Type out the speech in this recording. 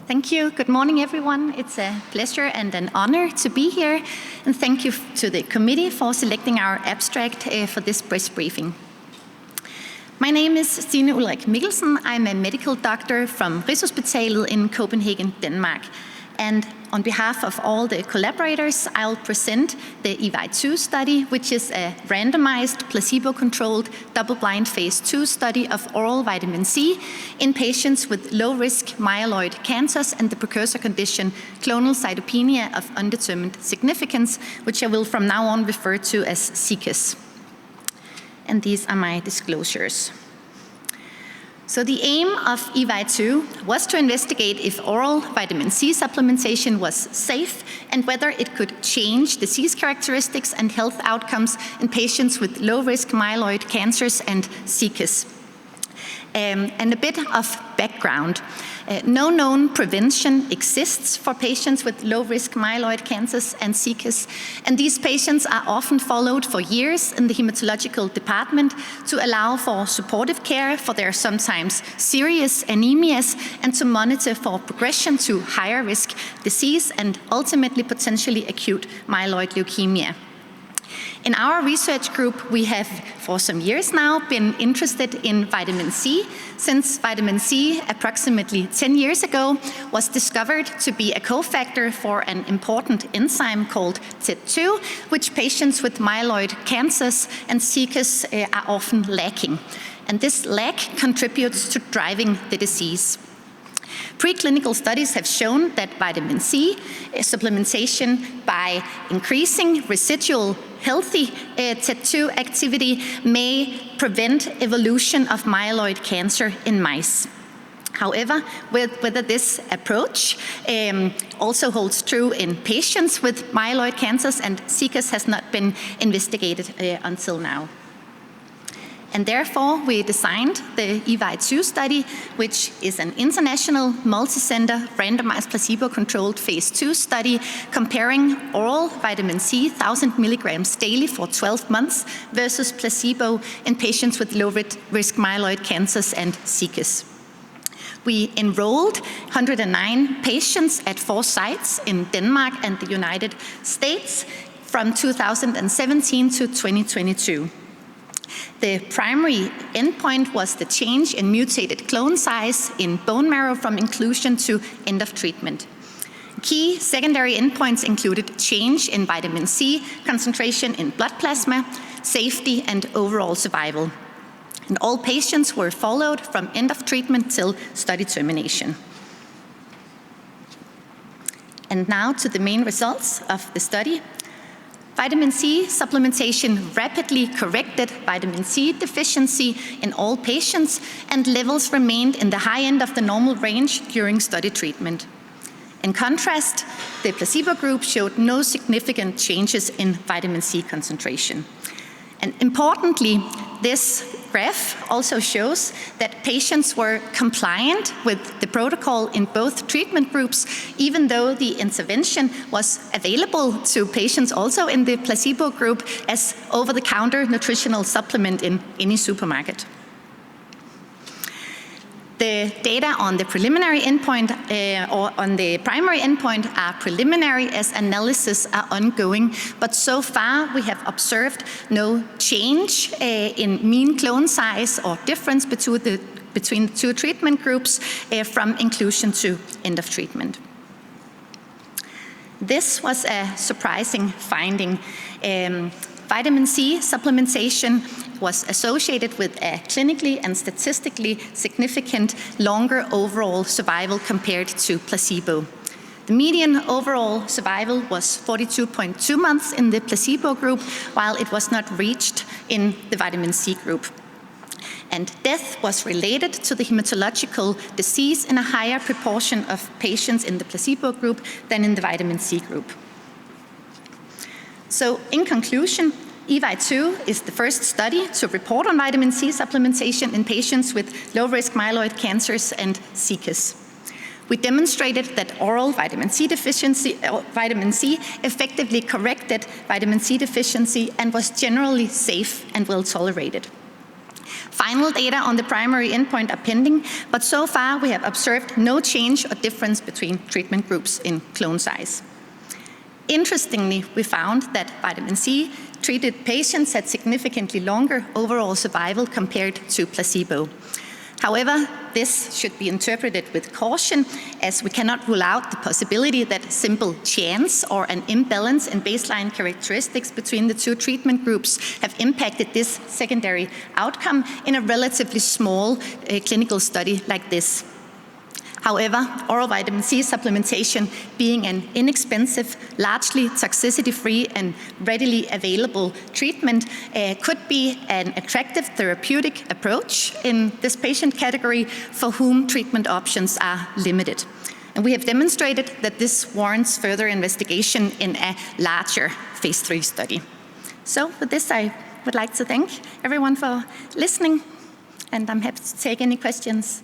Thank you. Good morning, everyone. It's a pleasure and an honor to be here. And thank you to the committee for selecting our abstract for this press briefing. My name is Stine Ulrik Mikkelsen. I'm a medical doctor from Rigshospitalet in Copenhagen, Denmark. And on behalf of all the collaborators, I'll present the EVI-2 study, which is a randomized, placebo-controlled, double-blind phase 2 study of oral vitamin C in patients with low-risk myeloid cancers and the precursor condition clonal cytopenia of undetermined significance, which I will from now on refer to as CCUS. And these are my disclosures. So the aim of EVI-2 was to investigate if oral vitamin C supplementation was safe and whether it could change disease characteristics and health outcomes in patients with low-risk myeloid cancers and CCUS. And a bit of background. No known prevention exists for patients with low-risk myeloid cancers and CCUS, and these patients are often followed for years in the hematological department to allow for supportive care for their sometimes serious anemias and to monitor for progression to higher risk disease and ultimately potentially acute myeloid leukemia. In our research group, we have for some years now been interested in vitamin C, since vitamin C approximately 10 years ago was discovered to be a cofactor for an important enzyme called TET2, which patients with myeloid cancers and CCUS are often lacking. And this lack contributes to driving the disease. Preclinical studies have shown that vitamin C supplementation by increasing residual healthy TET2 activity may prevent evolution of myeloid cancer in mice. However, whether this approach also holds true in patients with myeloid cancers and CCUS has not been investigated until now. And therefore, we designed the EVI-2 study, which is an international, multi-center, randomized, placebo-controlled phase 2 study comparing oral vitamin C 1,000 milligrams daily for 12 months versus placebo in patients with low-risk myeloid cancers and CCUS. We enrolled 109 patients at 4 sites in Denmark and the United States from 2017 to 2022. The primary endpoint was the change in mutated clone size in bone marrow from inclusion to end of treatment. Key secondary endpoints included change in vitamin C concentration in blood plasma, safety, and overall survival. And all patients were followed from end of treatment till study termination. And now to the main results of the study. Vitamin C supplementation rapidly corrected vitamin C deficiency in all patients, and levels remained in the high end of the normal range during study treatment. In contrast, the placebo group showed no significant changes in vitamin C concentration. And importantly, this graph also shows that patients were compliant with the protocol in both treatment groups, even though the intervention was available to patients also in the placebo group as over-the-counter nutritional supplement in any supermarket. The data on the preliminary endpoint or on the primary endpoint are preliminary as analysis are ongoing, but so far we have observed no change in mean clone size or difference between the two treatment groups from inclusion to end of treatment. This was a surprising finding. Vitamin C supplementation was associated with a clinically and statistically significant longer overall survival compared to placebo. The median overall survival was 42.2 months in the placebo group, while it was not reached in the vitamin C group. And death was related to the hematological disease in a higher proportion of patients in the placebo group than in the vitamin C group. So in conclusion, EVI-2 is the first study to report on vitamin C supplementation in patients with low-risk myeloid cancers and CCUS. We demonstrated that oral vitamin C effectively corrected vitamin C deficiency and was generally safe and well tolerated. Final data on the primary endpoint are pending, but so far we have observed no change or difference between treatment groups in clone size. Interestingly, we found that vitamin C treated patients had significantly longer overall survival compared to placebo. However, this should be interpreted with caution, as we cannot rule out the possibility that simple chance or an imbalance in baseline characteristics between the two treatment groups have impacted this secondary outcome in a relatively small clinical study like this. However, oral vitamin C supplementation, being an inexpensive, largely toxicity-free and readily available treatment, could be an attractive therapeutic approach in this patient category for whom treatment options are limited. And we have demonstrated that this warrants further investigation in a larger Phase III study. So with this, I would like to thank everyone for listening, and I'm happy to take any questions.